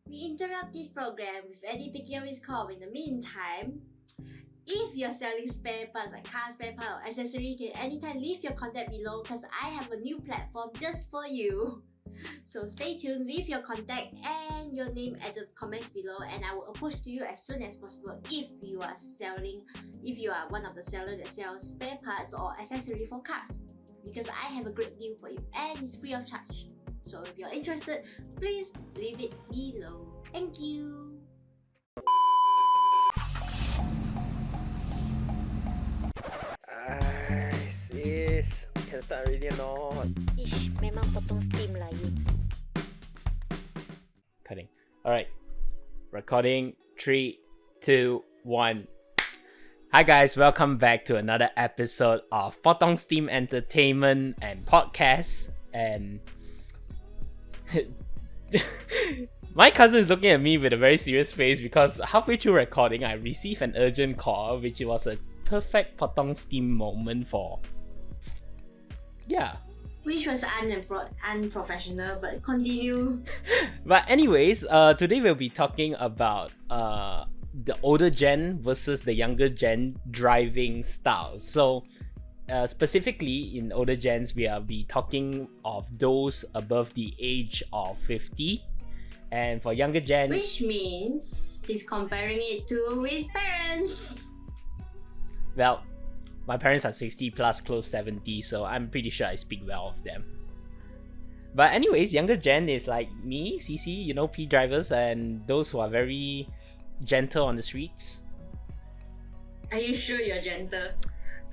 We interrupt this program with Eddie picking up his call. In the meantime, if you're selling spare parts like car spare part or accessory, you can anytime leave your contact below because I have a new platform just for you. So stay tuned, leave your contact and your name at the comments below and I will approach to you as soon as possible if you are one of the sellers that sells spare parts or accessory for cars. Because I have a great deal for you and it's free of charge. So if you're interested, please leave it below. Thank you. Sis, can start already or not? Ish, memang potong steam lah you. Cutting. Alright. Recording. 3, 2, 1. Hi guys, welcome back to another episode of Potong Steam Entertainment and Podcast. And my cousin is looking at me with a very serious face because halfway through recording, I received an urgent call, which was a perfect Potong Steam moment for. Yeah. Which was unprofessional, but continue. But anyways, today we'll be talking about the older gen versus the younger gen driving styles. So specifically in older gens, we'll be talking of those above the age of 50. And for younger gen... Which means he's comparing it to his parents. Well, my parents are 60 plus, close 70, so I'm pretty sure I speak well of them. But anyways, younger gen is like me, CC, you know, P drivers, and those who are very gentle on the streets. Are you sure you're gentle?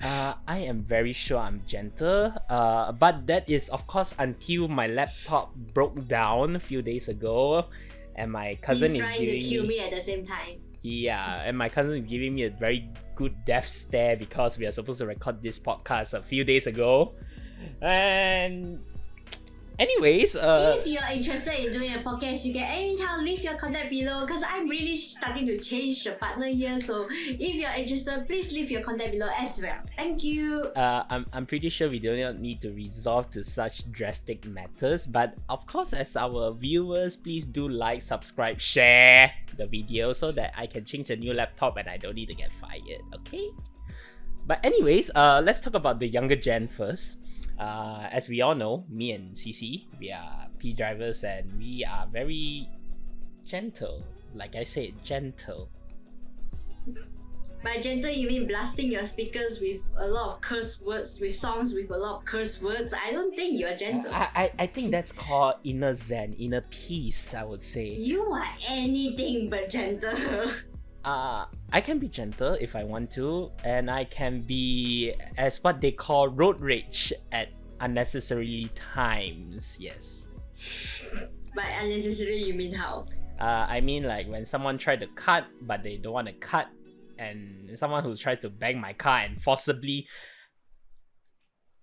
I am very sure I'm gentle, but that is of course until my laptop broke down a few days ago, and my cousin He's is trying giving to kill me at the same time. Yeah, and my cousin is giving me a very good death stare because we are supposed to record this podcast a few days ago. And anyways, if you're interested in doing a podcast, you can anytime leave your contact below because I'm really starting to change the partner here. So if you're interested, please leave your contact below as well. Thank you. I'm pretty sure we do not need to resort to such drastic matters, but of course, as our viewers, please do like, subscribe, share the video so that I can change a new laptop and I don't need to get fired. Okay. But anyways, let's talk about the younger gen first. As we all know, me and CC, we are P drivers and we are very gentle. Like I said, gentle. By gentle, you mean blasting your speakers with a lot of curse words, with songs with a lot of curse words? I don't think you're gentle. I think that's called inner zen, inner peace, I would say. You are anything but gentle. I can be gentle if I want to, and I can be as what they call road rage at unnecessary times. Yes. By unnecessary, you mean how? I mean like when someone tried to cut but they don't want to cut, and someone who tries to bang my car and forcibly.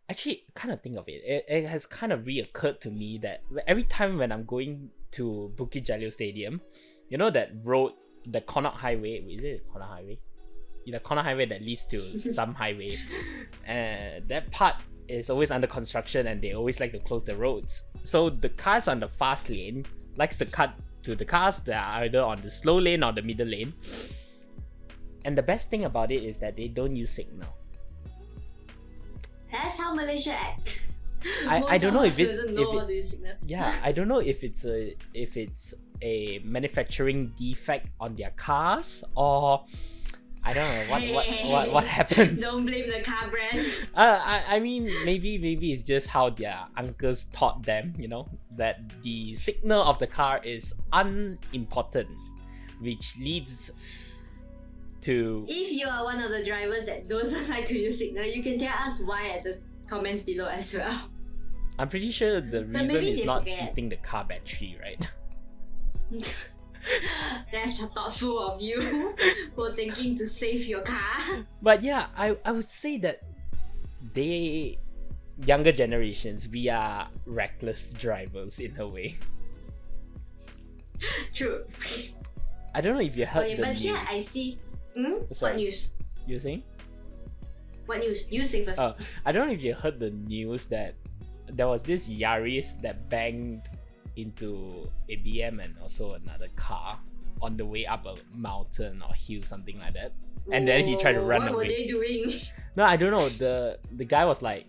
Actually, kind of think of it. It has kind of reoccurred to me that every time when I'm going to Bukit Jalil Stadium, you know that road. The Connaught Highway, is it Connaught Highway? The Connaught Highway that leads to some highway. That part is always under construction and they always like to close the roads. So the cars on the fast lane likes to cut to the cars that are either on the slow lane or the middle lane. And the best thing about it is that they don't use signal. That's how Malaysia act. I don't know if it's I don't know if it's a manufacturing defect on their cars or I don't know what happened. Don't blame the car brands. I mean maybe it's just how their uncles taught them, you know, that the signal of the car is unimportant, which leads to. If you are one of the drivers that doesn't like to use signal, you can tell us why at the comments below as well. I'm pretty sure the reason is not eating the car battery, right? That's thoughtful of you for thinking to save your car. But yeah, I would say that they younger generations, we are reckless drivers in a way. True. I don't know if you heard the but news. here I see. Sorry. What news? You saying? What news? You say first. I don't know if you heard the news that there was this Yaris that banged into a BM and also another car on the way up a mountain or hill, something like that. And then he tried to run what away. What were they doing? No, I don't know. The guy was like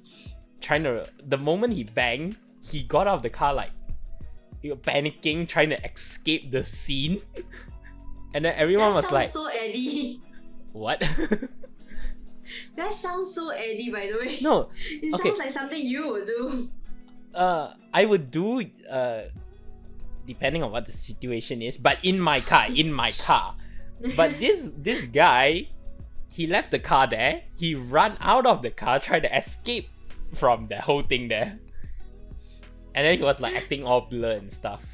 trying to. The moment he banged, he got out of the car like he was panicking, trying to escape the scene. And then everyone That was sounds like, so Eddie. "What?" That sounds so Eddie, by the way. No, It okay. sounds like something you would do. I would do depending on what the situation is, but in my car. But this guy, he left the car there. He ran out of the car, tried to escape from the whole thing there, and then he was like acting all blur and stuff.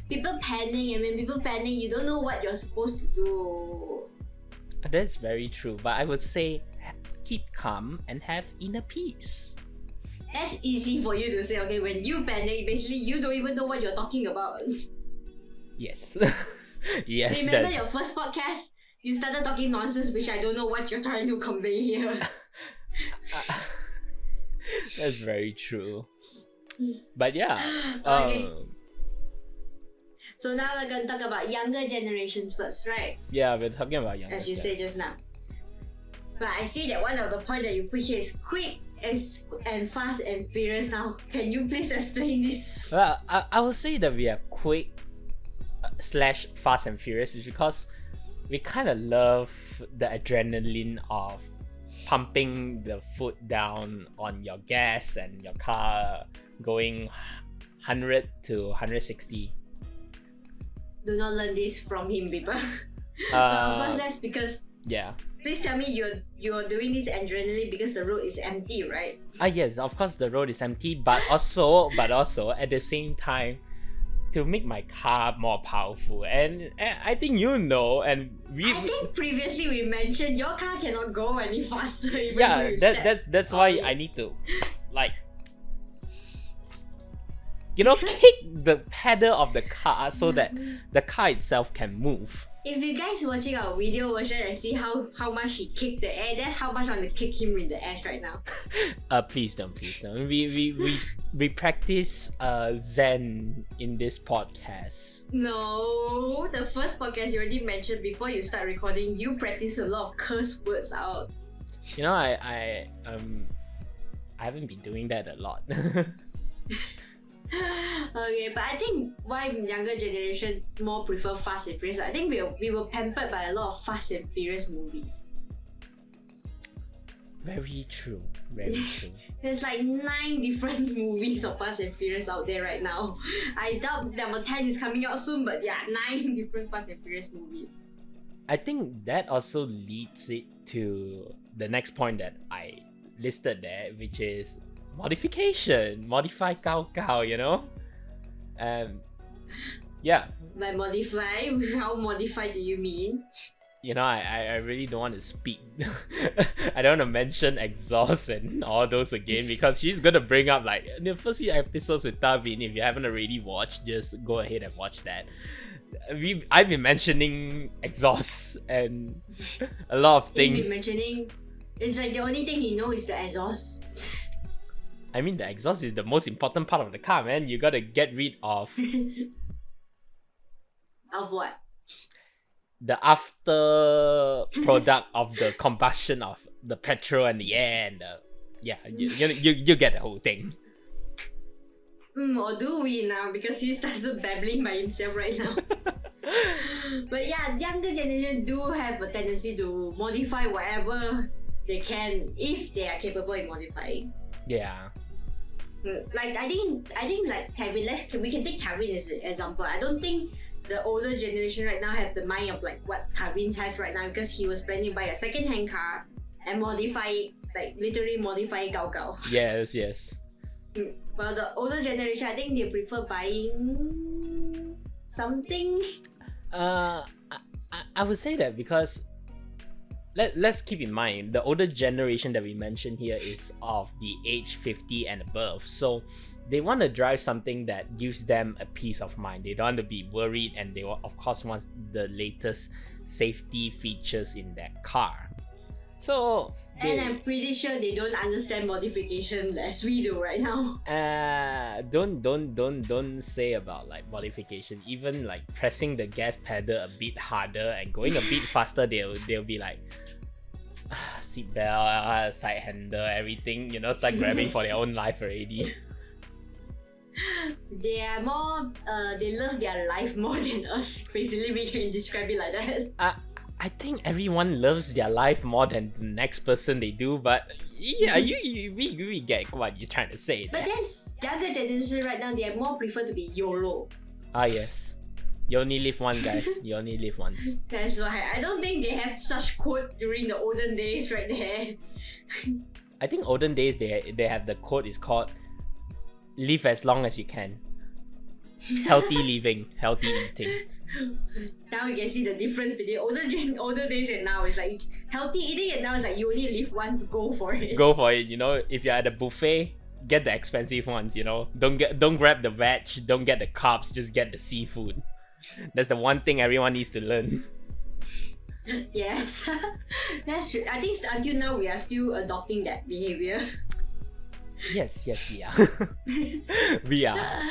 People panic, and when people panic, you don't know what you're supposed to do. That's very true, but I would say keep calm and have inner peace. That's easy for you to say, okay? When you panic, basically you don't even know what you're talking about. Yes. Yes, Remember that's... your first podcast? You started talking nonsense, which I don't know what you're trying to convey here. That's very true. But yeah. Okay. So now we're gonna talk about younger generation first, right? Yeah, we're talking about younger. As you said just now. But I see that one of the points that you put here is quick and fast and furious. Now, can you please explain this? Well, I would say that we are quick / fast and furious is because we kind of love the adrenaline of pumping the foot down on your gas and your car going 100 to 160. Do not learn this from him, people. Of course, that's because. Yeah. Please tell me you're doing this adrenaline because the road is empty, right? Yes, of course the road is empty, but also at the same time to make my car more powerful. And I think you know, and I think previously we mentioned your car cannot go any faster. Even yeah, if you that's why I need to like kick the pedal of the car so that the car itself can move. If you guys watching our video version and see how much he kicked the air, that's how much I want to kick him in the ass right now. Please don't. We practice Zen in this podcast. No, the first podcast you already mentioned before you start recording, you practice a lot of curse words out. I haven't been doing that a lot. Okay, but I think why younger generation more prefer Fast and Furious, I think we were pampered by a lot of Fast and Furious movies. Very true. Very true. There's like 9 different movies of Fast and Furious out there right now. I doubt number 10 is coming out soon, but yeah, 9 different Fast and Furious movies. I think that also leads it to the next point that I listed there, which is modification. Modify Gao Gao, yeah. By modify, how modified do you mean? I really don't want to speak. I don't want to mention exhaust and all those again because she's gonna bring up like the first few episodes with Tavin. If you haven't already watched, just go ahead and watch that. I've been mentioning exhaust and a lot of things. He's been mentioning. It's like the only thing he knows is the exhaust. I mean, the exhaust is the most important part of the car, man. You gotta get rid of Of what? the after product of the combustion of the petrol and the air and you get the whole thing. Or do we now? Because he starts babbling by himself right now. But yeah, younger generation do have a tendency to modify whatever they can if they are capable in modifying. Yeah. Like I think like Kevin, we can take Kevin as an example. I don't think the older generation right now have the mind of like what Kevin has right now because he was planning to buy a second-hand car and modify it, like literally modify Gao Gao. Yes. Well, the older generation, I think they prefer buying something. I would say that because let's keep in mind the older generation that we mentioned here is of the age 50 and above, so they want to drive something that gives them a peace of mind. They don't want to be worried, and they will, of course, want the latest safety features in their car. So And I'm pretty sure they don't understand modification as we do right now. Don't say about like modification. Even like pressing the gas pedal a bit harder and going a bit faster, they'll be like seat belt, side handle, everything. Start grabbing for their own life already. They are more. They love their life more than us. Basically, we can describe it like that. I think everyone loves their life more than the next person they do, but yeah, we get what you're trying to say. But there's younger generation right now, they more prefer to be YOLO. Yes. You only live once, guys. You only live once. That's why I don't think they have such quote during the olden days right there. I think olden days they have the quote is called live as long as you can. Healthy living, healthy eating. Now you can see the difference between older days and now. It's like healthy eating, and now it's like you only live once, go for it. Go for it. If you're at a buffet, get the expensive ones. Don't grab the veg, don't get the carbs, just get the seafood. That's the one thing everyone needs to learn. Yes, that's true. I think until now we are still adopting that behavior. Yes, we are. We are.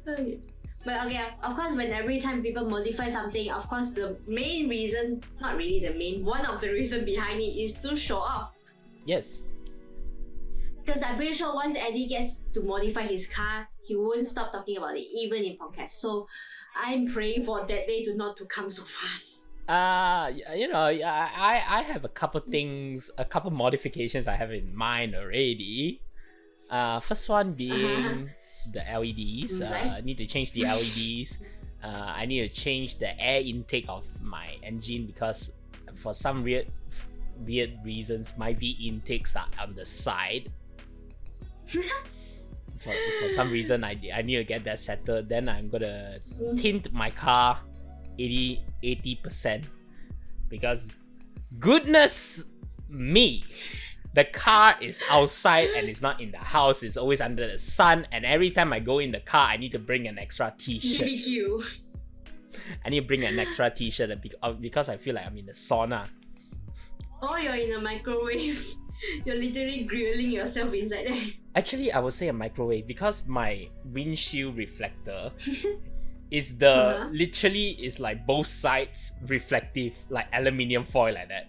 Okay. But okay, of course, when every time people modify something, of course, the main reason, not really the main, one of the reason behind it is to show off. Yes. Because I'm pretty sure once Eddie gets to modify his car, he won't stop talking about it, even in podcast. So I'm praying for that day to come so fast. I have a couple modifications I have in mind already. First one being the LEDs. I need to change the LEDs. I need to change the air intake of my engine because for some weird reasons my V intakes are on the side. For some reason I need to get that settled. Then I'm gonna tint my car 80% because goodness me, the car is outside and it's not in the house. It's always under the sun, and every time I go in the car I need to bring an extra t-shirt. BBQ. I need to bring an extra t-shirt because I feel like I'm in the sauna. Or you're in a microwave. You're literally grilling yourself inside there. Actually, I would say a microwave because my windshield reflector is the literally is like both sides reflective, like aluminium foil like that.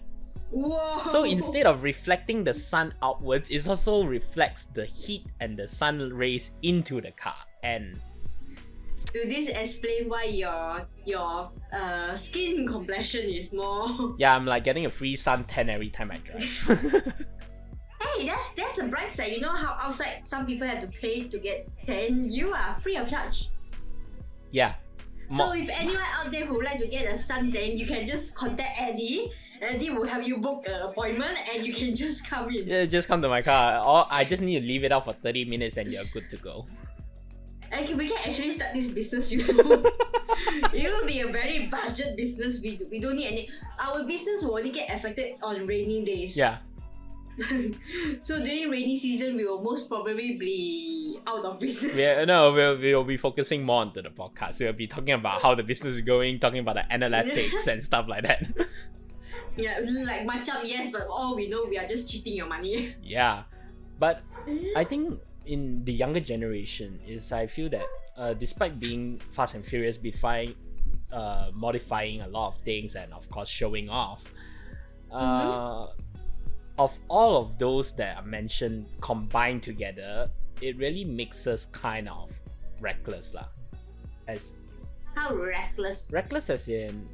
Whoa! So instead of reflecting the sun outwards, it also reflects the heat and the sun rays into the car. And do this explain why your skin complexion is more? Yeah, I'm like getting a free sun tan every time I drive. Hey, that's a bright side. You know how outside some people have to pay to get tan? You are free of charge. Yeah. So if anyone out there who would like to get a sun tan, you can just contact Eddie. Eddie will help you book an appointment and you can just come in. Yeah, just come to my car. Or I just need to leave it out for 30 minutes and you're good to go. And we can actually start this business, you know. It will be a very budget business. We don't need any. Our business will only get affected on rainy days. Yeah. So during rainy season, we will most probably be out of business. Yeah, no, we'll be focusing more onto the podcast. We'll be talking about how the business is going, talking about the analytics and stuff like that. Yeah, like macam yes, but all we know, we are just cheating your money. Yeah, but I think in the younger generation I feel that despite being fast and furious, modifying a lot of things and of course showing off, of all of those that are mentioned combined together, it really makes us kind of reckless lah. How reckless? Reckless as in,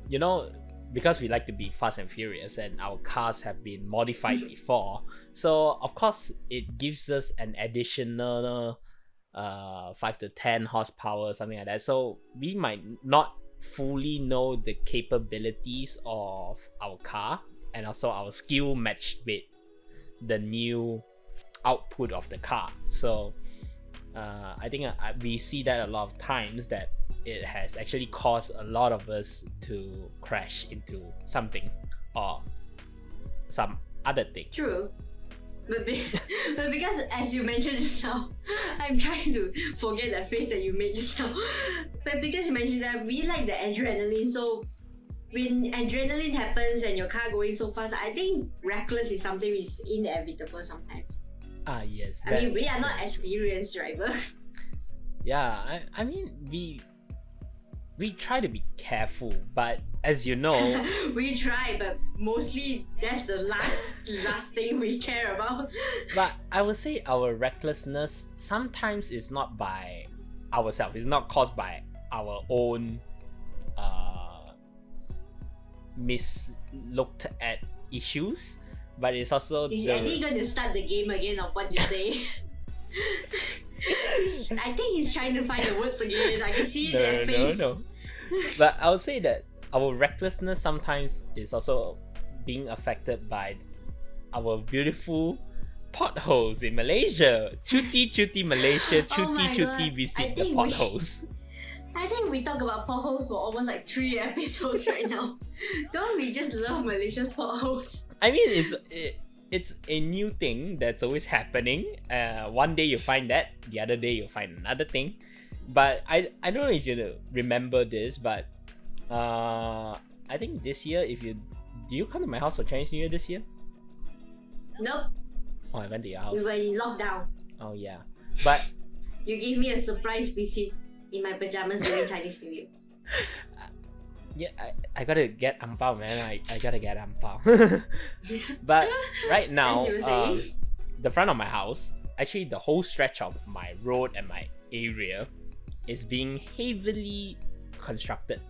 because we like to be fast and furious and our cars have been modified before, so of course it gives us an additional 5 to 10 horsepower, something like that. So we might not fully know the capabilities of our car and also our skill matched with the new output of the car. So I think we see that a lot of times that it has actually caused a lot of us to crash into something or some other thing. True. But because as you mentioned just now, I'm trying to forget that face that you made just now. But because you mentioned that we like the adrenaline, so when adrenaline happens and your car going so fast, I think reckless is something is inevitable sometimes. Ah, yes. I mean, we are not that's true. experienced driver. Yeah, I mean, we try to be careful, but as you know, We try, but mostly that's the last thing we care about. but I would say our recklessness sometimes is not by ourselves. It's not caused by our own mislooked at issues, but it's also Is the Eddie going to start the game again of what you say? I think he's trying to find the words again. I can see it in their face. no. But I would say that our recklessness sometimes is also being affected by our beautiful potholes in Malaysia. Cuti Malaysia, Oh my cuti God. I visit the think potholes. I think we talk about potholes for almost like 3 episodes right now. Don't we just love Malaysian potholes? I mean, it's a new thing that's always happening. One day you find that, the other day you find another thing. But I don't know if you remember this, but I think this year, do you come to my house for Chinese New Year this year? Nope, Oh, I went to your house. we were in lockdown. Oh yeah, but You gave me a surprise visit in my pajamas during Chinese New Year. yeah, I gotta get ang pao, man. I gotta get ang pao. But right now, As you were saying. the front of my house, actually the whole stretch of my road and my area is being heavily constructed.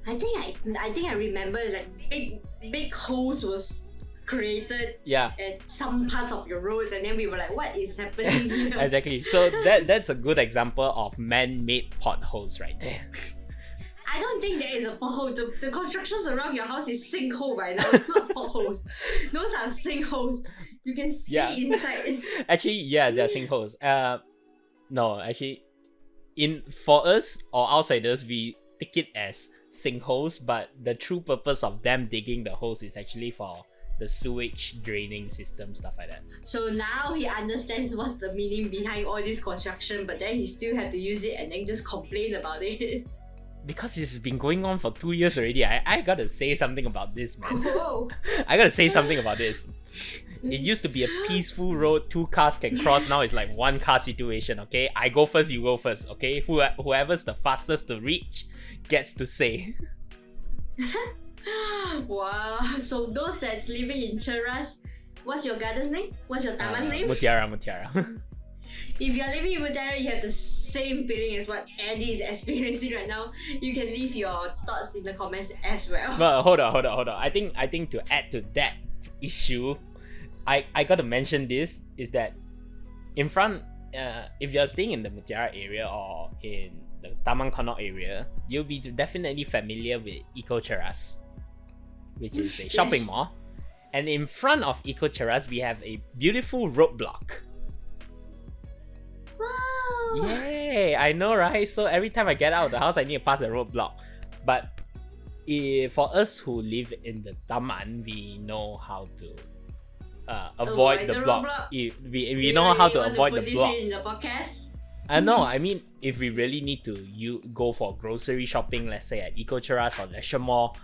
I think I remember like big holes was created Yeah, at some parts of your roads, and then we were like, what is happening here? exactly. So that's a good example of man-made potholes right there. I don't think there is a pothole. The constructions around your house is sinkhole right now. It's not potholes. Those are sinkholes. You can see Yeah. inside. Actually, yeah, there are sinkholes. No, actually, for us or outsiders, we take it as sinkholes, but the true purpose of them digging the holes is actually for the sewage draining system, stuff like that. So now he understands what's the meaning behind all this construction, but then he still have to use it and then just complain about it. Because it's been going on for 2 years already, I gotta say something about this, man. Whoa. I gotta say something about this. It used to be a peaceful road, 2 cars can cross. Now it's like 1 car situation, okay? I go first, you go first, okay? Whoever's the fastest to reach gets to say. Wow. So those that's living in Cheras, what's your garden's name? What's your taman's name? Mutiara. If you're living in Mutiara, you have the same feeling as what Andy is experiencing right now. You can leave your thoughts in the comments as well. But hold on. I think to add to that issue, I gotta mention this is that in front, if you're staying in the Mutiara area or in the Taman Konok area, you'll be definitely familiar with Eco Cheras, which is a shopping Yes. mall. And in front of Eco Cheras, we have a beautiful roadblock. Wow. Yay! I know, right? So every time I get out of the house, I need to pass a roadblock. But for us who live in the Taman, we know how to avoid the block. roadblock. We know how to avoid the block. In the podcast. No, I mean, if we really need to go for grocery shopping, let's say at Eco Cheras or Leisure Mall,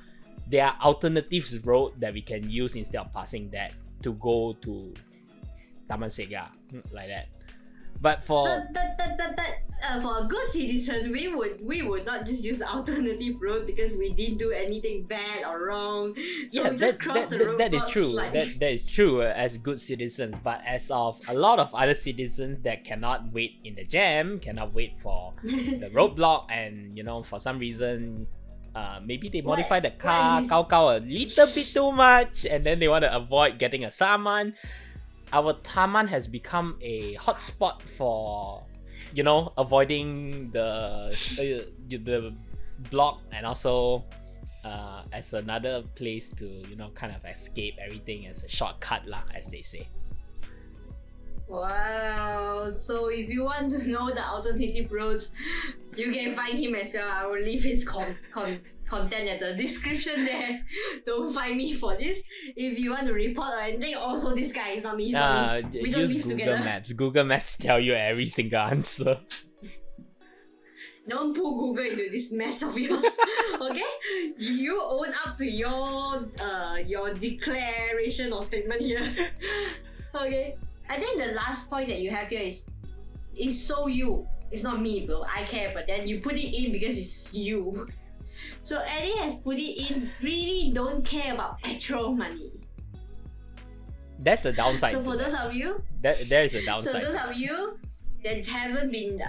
there are alternatives road that we can use instead of passing that to go to Taman Sega, like that. But for For a good citizen, we would not just use alternative road because we didn't do anything bad or wrong. So we just cross the road. that is true. That is true as good citizens. But as of a lot of other citizens that cannot wait in the jam, cannot wait for the roadblock, and for some reason, maybe they modify the car, is- a little bit too much, and then they want to avoid getting a saman. Our Taman has become a hotspot for, avoiding the block, and also as another place to, kind of escape everything as a shortcut lah, as they say. Wow. So if you want to know the alternative roads, you can find him as well. I will leave his content at the description there. Don't find me for this. If you want to report or anything, also this guy is not me. He's not me. We don't Use live Google together. Maps. Google Maps tell you every single answer. don't pull Google into this mess of yours. Okay? You own up to your declaration or statement here. Okay? I think the last point that you have here is so you. It's not me, bro. I care, but then you put it in because it's you. So Eddie has put it in, really don't care about petrol money. That's the downside. So for those of you, there is a downside. So those of you that haven't been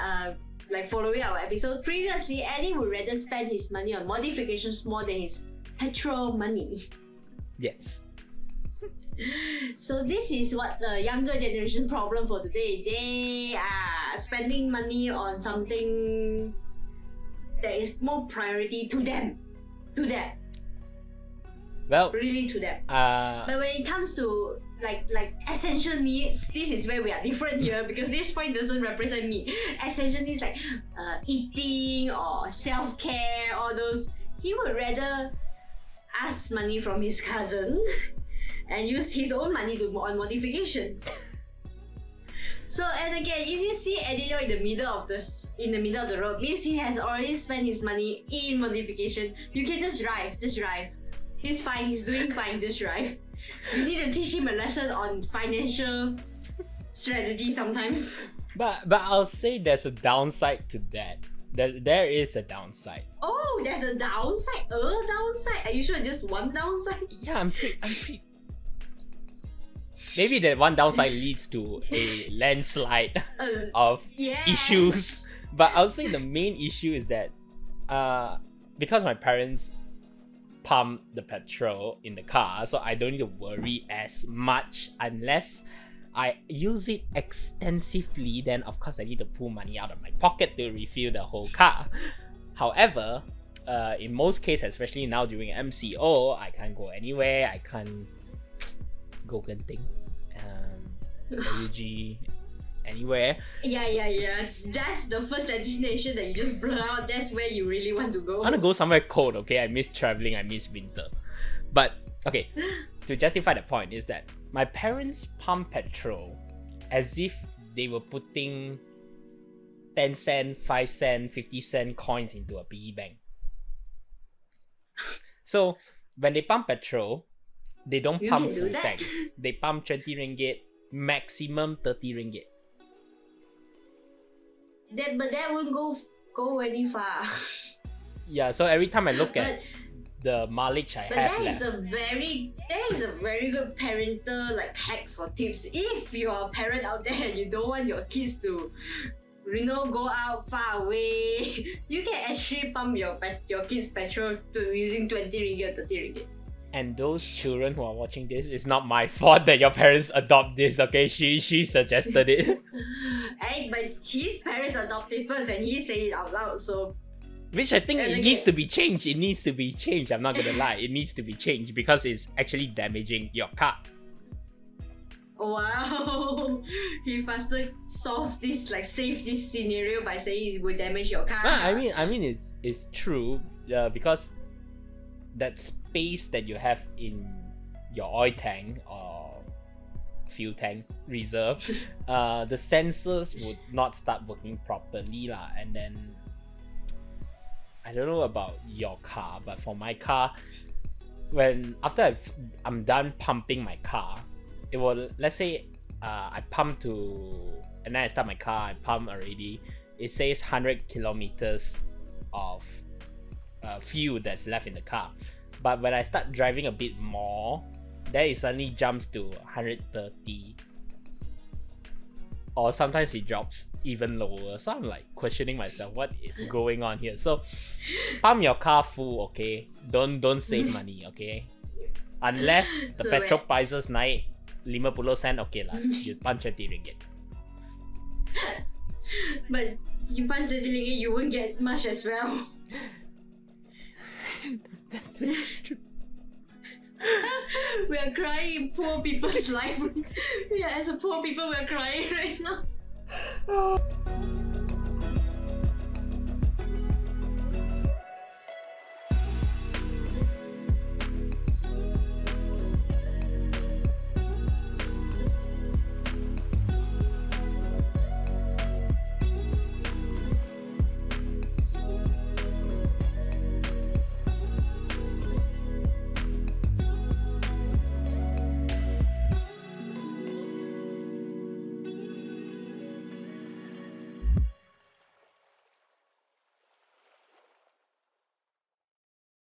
like following our episode previously, Eddie would rather spend his money on modifications more than his petrol money. Yes. So this is what the younger generation problem for today. They are spending money on something that is more priority to them. Well, really to them. But when it comes to like essential needs, this is where we are different here because this point doesn't represent me. Essential needs like eating or self-care, all those, he would rather ask money from his cousin and use his own money on modification. So, and again, if you see Adilio in the middle of the road, means he has already spent his money in modification. You can just drive. He's fine, he's doing fine, just drive. You need to teach him a lesson on financial strategy sometimes. But I'll say there's a downside to that. There is a downside. Oh, there's a downside? A downside? Are you sure just one downside? Yeah, I'm pretty. Maybe that one downside leads to a landslide of issues. But I'll say the main issue is that because my parents pump the petrol in the car, so I don't need to worry as much unless I use it extensively. Then of course I need to pull money out of my pocket to refill the whole car. However, in most cases, especially now during MCO, I can't go anywhere. I can't go Genting, UG, anywhere. Yeah. That's the first destination that you just blur out. That's where you really want to go. I want to go somewhere cold, okay? I miss traveling, I miss winter. But, okay, to justify the point is that my parents pump petrol as if they were putting 10 cent, 5 cent, 50 cent coins into a piggy bank. So, when they pump petrol, they don't pump full tank. They pump 20 ringgit, maximum 30 ringgit. But that won't go any far. Yeah, so every time I look at the mileage I have that left. That is a very good parental like hacks or tips. If you're a parent out there and you don't want your kids to go out far away, you can actually pump your kids' petrol using 20 ringgit or 30 ringgit. And those children who are watching this, it's not my fault that your parents adopt this, okay? She suggested it. Hey, but his parents adopted first and he said it out loud, so... Which I think it needs to be changed. It needs to be changed, I'm not gonna lie. It needs to be changed because it's actually damaging your car. Wow, he faster solve this, like save this scenario by saying it will damage your car. I mean it's true because that space that you have in your oil tank or fuel tank reserve, the sensors would not start working properly lah. And then I don't know about your car, but for my car, after I'm done pumping my car, it will, let's say I pump and then I start my car, I pump already, it says 100 kilometers of fuel that's left in the car. But when I start driving a bit more, then it suddenly jumps to 130. Or sometimes it drops even lower. So I'm like questioning myself, what is going on here? So pump your car full, okay? Don't save money, okay? Unless the petrol prices naik 50 sen, okay lah. You punch 20 ringgit. But you punch 20 ringgit, you won't get much as well. That's true. We are crying in poor people's life. Yeah, as a poor people, we are crying right now.